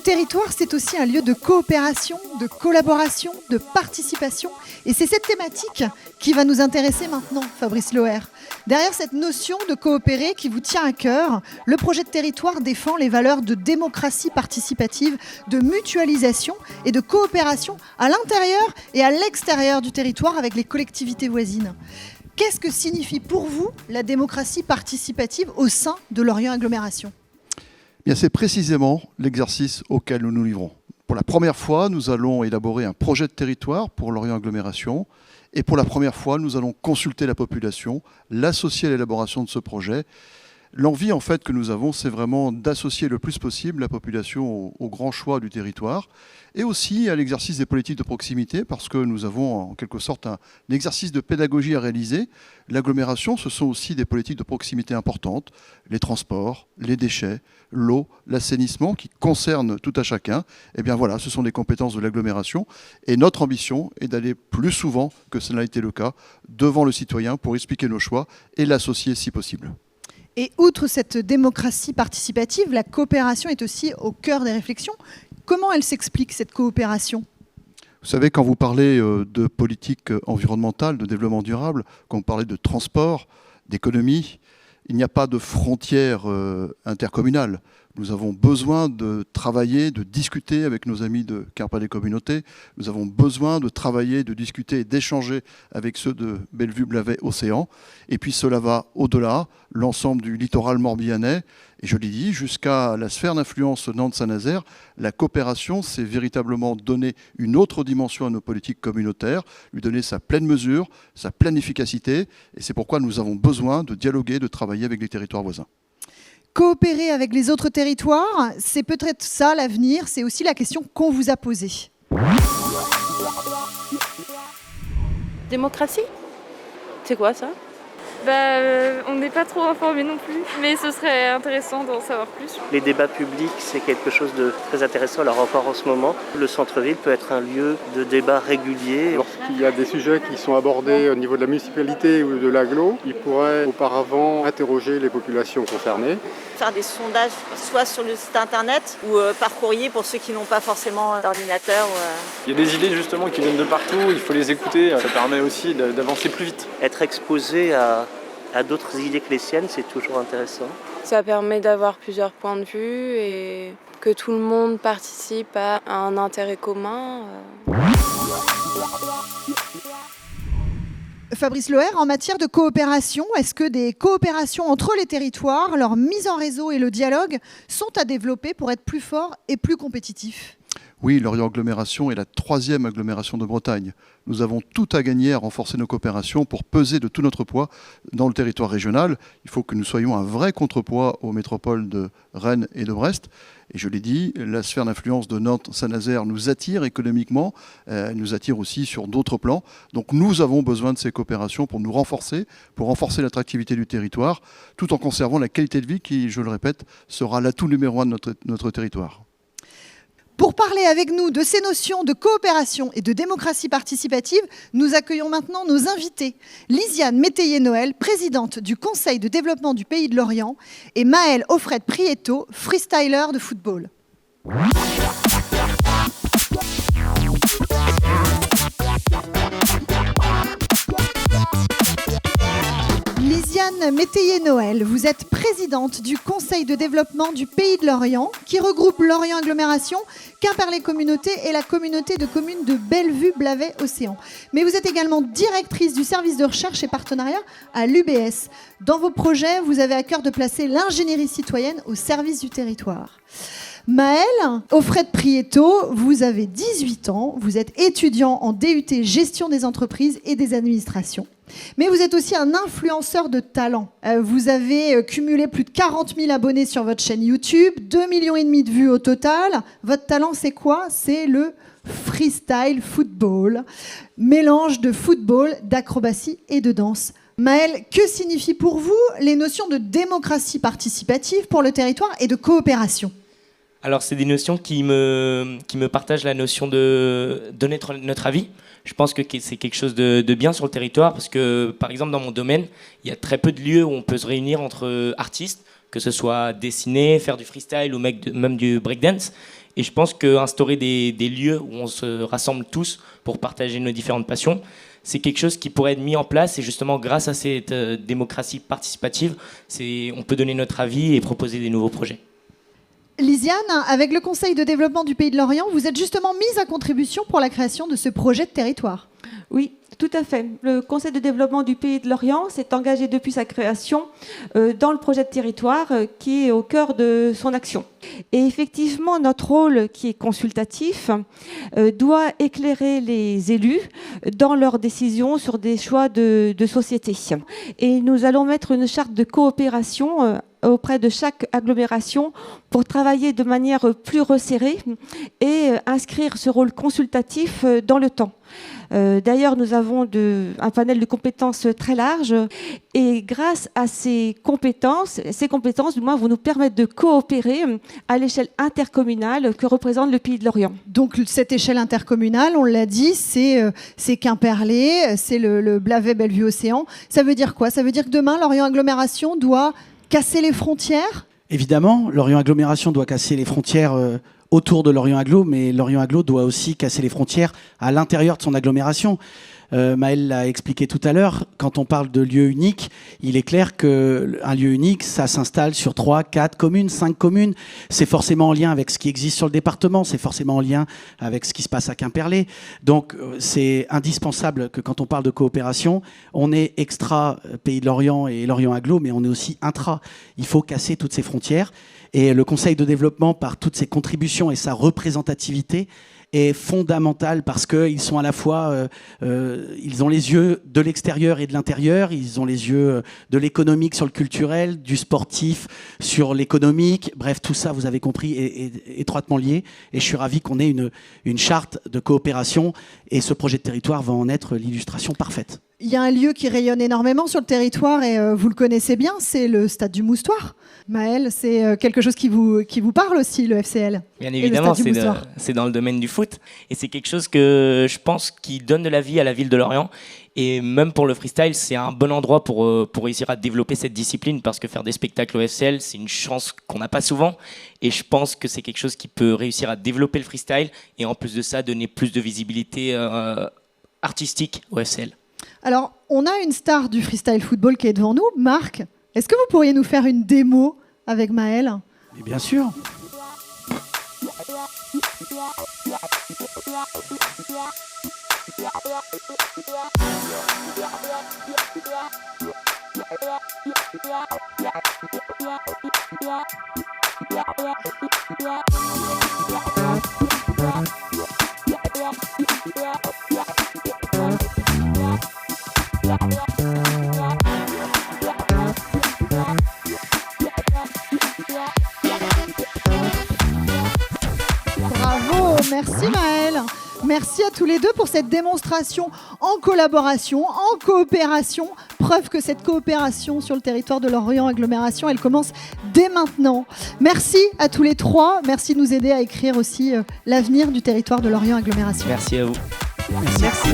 territoire, c'est aussi un lieu de coopération, de collaboration, de participation. Et c'est cette thématique qui va nous intéresser maintenant, Fabrice Loher. Derrière cette notion de coopérer qui vous tient à cœur, le projet de territoire défend les valeurs de démocratie participative, de mutualisation et de coopération à l'intérieur et à l'extérieur du territoire avec les collectivités voisines. Qu'est-ce que signifie pour vous la démocratie participative au sein de Lorient Agglomération ? Bien, c'est précisément l'exercice auquel nous nous livrons. Pour la première fois, nous allons élaborer un projet de territoire pour Lorient Agglomération. Et pour la première fois, nous allons consulter la population, l'associer à l'élaboration de ce projet. L'envie en fait que nous avons, c'est vraiment d'associer le plus possible la population au grand choix du territoire et aussi à l'exercice des politiques de proximité parce que nous avons en quelque sorte un exercice de pédagogie à réaliser. L'agglomération, ce sont aussi des politiques de proximité importantes, les transports, les déchets, l'eau, l'assainissement qui concernent tout à chacun. Et bien voilà, ce sont des compétences de l'agglomération et notre ambition est d'aller plus souvent que cela a été le cas devant le citoyen pour expliquer nos choix et l'associer si possible. Et outre cette démocratie participative, la coopération est aussi au cœur des réflexions. Comment elle s'explique, cette coopération ? Vous savez, quand vous parlez de politique environnementale, de développement durable, quand vous parlez de transport, d'économie, il n'y a pas de frontières intercommunales. Nous avons besoin de travailler, de discuter avec nos amis de Carpa des communautés. Nous avons besoin de travailler, de discuter et d'échanger avec ceux de Bellevue-Blavet-Océan. Et puis cela va au-delà, l'ensemble du littoral morbihanais. Et je l'ai dit, jusqu'à la sphère d'influence Nantes-Saint-Nazaire, la coopération, c'est véritablement donner une autre dimension à nos politiques communautaires, lui donner sa pleine mesure, sa pleine efficacité. Et c'est pourquoi nous avons besoin de dialoguer, de travailler avec les territoires voisins. Coopérer avec les autres territoires, c'est peut-être ça l'avenir, c'est aussi la question qu'on vous a posée. Démocratie ? C'est quoi ça ? On n'est pas trop informés non plus, mais ce serait intéressant d'en savoir plus. Les débats publics, c'est quelque chose de très intéressant. Alors encore en ce moment, le centre-ville peut être un lieu de débat régulier. Lorsqu'il y a des sujets qui sont abordés au niveau de la municipalité ou de l'agglo, ils pourraient auparavant interroger les populations concernées. Faire des sondages, soit sur le site internet ou par courrier pour ceux qui n'ont pas forcément d'ordinateur. Il y a des idées justement qui viennent de partout, il faut les écouter, ça permet aussi d'avancer plus vite. Être exposé à d'autres idées que les siennes, c'est toujours intéressant. Ça permet d'avoir plusieurs points de vue et que tout le monde participe à un intérêt commun. Fabrice Loher, en matière de coopération, est-ce que des coopérations entre les territoires, leur mise en réseau et le dialogue sont à développer pour être plus forts et plus compétitifs ? Oui, Lorient Agglomération est la 3e agglomération de Bretagne. Nous avons tout à gagner à renforcer nos coopérations pour peser de tout notre poids dans le territoire régional. Il faut que nous soyons un vrai contrepoids aux métropoles de Rennes et de Brest. Et je l'ai dit, la sphère d'influence de Nantes-Saint-Nazaire nous attire économiquement, nous attire aussi sur d'autres plans. Donc nous avons besoin de ces coopérations pour nous renforcer, pour renforcer l'attractivité du territoire, tout en conservant la qualité de vie qui, je le répète, sera l'atout numéro 1 de notre territoire. Pour parler avec nous de ces notions de coopération et de démocratie participative, nous accueillons maintenant nos invités. Lisiane Métayer-Noël, présidente du Conseil de développement du Pays de Lorient, et Maëlle Offred-Prieto, freestyler de football. Lisiane Métayer-Noël, vous êtes présidente du Conseil de développement du Pays de Lorient, qui regroupe Lorient Agglomération, Quimperlé-Communauté et la communauté de communes de Bellevue-Blavet-Océan. Mais vous êtes également directrice du service de recherche et partenariat à l'UBS. Dans vos projets, vous avez à cœur de placer l'ingénierie citoyenne au service du territoire. Maëlle Offred-Prieto, vous avez 18 ans, vous êtes étudiant en DUT Gestion des entreprises et des administrations. Mais vous êtes aussi un influenceur de talent. Vous avez cumulé plus de 40 000 abonnés sur votre chaîne YouTube, 2,5 millions de vues au total. Votre talent, c'est quoi ? C'est le freestyle football. Mélange de football, d'acrobatie et de danse. Maëlle, que signifient pour vous les notions de démocratie participative pour le territoire et de coopération ? Alors, c'est des notions qui me partagent la notion de donner notre avis. Je pense que c'est quelque chose de bien sur le territoire parce que, par exemple, dans mon domaine, il y a très peu de lieux où on peut se réunir entre artistes, que ce soit dessiner, faire du freestyle ou même du breakdance. Et je pense qu'instaurer des lieux où on se rassemble tous pour partager nos différentes passions, c'est quelque chose qui pourrait être mis en place. Et justement, grâce à cette démocratie participative, on peut donner notre avis et proposer des nouveaux projets. Lisiane, avec le Conseil de développement du Pays de Lorient, vous êtes justement mise à contribution pour la création de ce projet de territoire. Oui, tout à fait. Le Conseil de développement du Pays de Lorient s'est engagé depuis sa création dans le projet de territoire qui est au cœur de son action. Et effectivement, notre rôle qui est consultatif doit éclairer les élus dans leurs décisions sur des choix de société. Et nous allons mettre une charte de coopération auprès de chaque agglomération pour travailler de manière plus resserrée et inscrire ce rôle consultatif dans le temps. D'ailleurs, nous avons un panel de compétences très large et grâce à ces compétences du moins, vont nous permettre de coopérer à l'échelle intercommunale que représente le Pays de Lorient. Donc cette échelle intercommunale, on l'a dit, c'est Quimperlé, c'est le Blavet-Bellevue-Océan. Ça veut dire quoi? Ça veut dire que demain, Lorient Agglomération doit casser les frontières? Évidemment, Lorient Agglomération doit casser les frontières autour de Lorient Agglo, mais Lorient Agglo doit aussi casser les frontières à l'intérieur de son agglomération. Maëlle l'a expliqué tout à l'heure, quand on parle de lieu unique, il est clair qu'un lieu unique, ça s'installe sur 3, 4 communes, 5 communes. C'est forcément en lien avec ce qui existe sur le département, c'est forcément en lien avec ce qui se passe à Quimperlé. Donc c'est indispensable que quand on parle de coopération, on est extra Pays de Lorient et Lorient Agglo, mais on est aussi intra. Il faut casser toutes ces frontières. Et le Conseil de développement, par toutes ses contributions et sa représentativité, est fondamental parce qu'ils sont à la fois, ils ont les yeux de l'extérieur et de l'intérieur, ils ont les yeux de l'économique sur le culturel, du sportif sur l'économique, bref, tout ça, vous avez compris, est étroitement lié. Et je suis ravi qu'on ait une charte de coopération et ce projet de territoire va en être l'illustration parfaite. Il y a un lieu qui rayonne énormément sur le territoire et vous le connaissez bien, c'est le stade du Moustoir. Maëlle, c'est quelque chose qui vous parle aussi, le FCL. Bien évidemment, c'est dans le domaine du foot. Et c'est quelque chose que je pense qui donne de la vie à la ville de Lorient. Et même pour le freestyle, c'est un bon endroit pour réussir à développer cette discipline parce que faire des spectacles au FCL, c'est une chance qu'on n'a pas souvent. Et je pense que c'est quelque chose qui peut réussir à développer le freestyle et en plus de ça, donner plus de visibilité artistique au FCL. Alors, on a une star du freestyle football qui est devant nous, Marc. Est-ce que vous pourriez nous faire une démo avec Maëlle? Mais bien sûr. Bravo, merci Maëlle. Merci à tous les deux pour cette démonstration en collaboration, en coopération. Preuve que cette coopération sur le territoire de Lorient Agglomération, elle commence dès maintenant. Merci à tous les trois. Merci de nous aider à écrire aussi l'avenir du territoire de Lorient Agglomération. Merci à vous. Merci.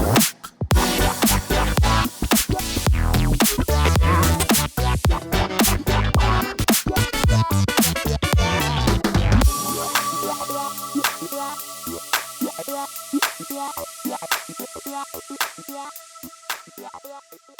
Yeah.